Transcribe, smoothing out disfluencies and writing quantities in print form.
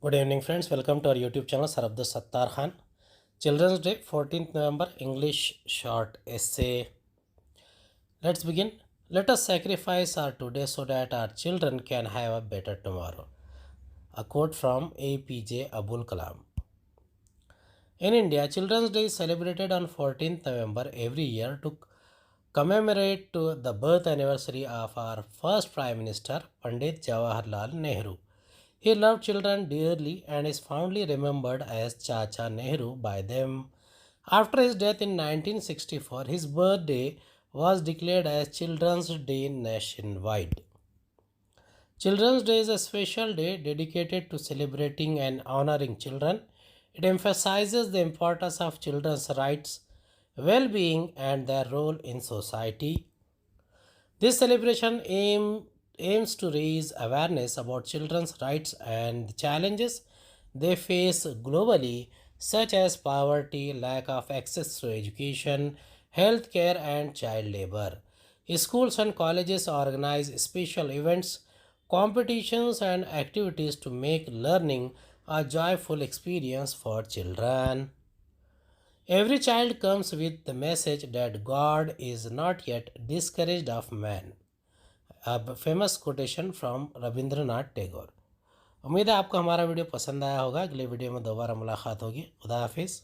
Good evening, friends. Welcome to our YouTube channel, Sarabda Sattar Khan. Children's Day, 14th November, English short essay. Let's begin. Let us sacrifice our today so that our children can have a better tomorrow. A quote from APJ Abul Kalam. In India, Children's Day is celebrated on 14th November every year to commemorate to the birth anniversary of our first Prime Minister, Pandit Jawaharlal Nehru. He loved children dearly and is fondly remembered as Chacha Nehru by them. After his death in 1964, his birthday was declared as Children's Day nationwide. Children's Day is a special day dedicated to celebrating and honoring children. It emphasizes the importance of children's rights, well being, and their role in society. This celebration aims to raise awareness about children's rights and the challenges they face globally, such as poverty, lack of access to education, healthcare, and child labor. Schools and colleges organize special events, competitions, and activities to make learning a joyful experience for children. Every child comes with the message that God is not yet discouraged of man. A famous quotation from Rabindranath Tagore. उम्मीद है आपको हमारा video पसंद आया होगा। अगले video में दोबारा मुलाकात होगी। खुदा हाफिज़।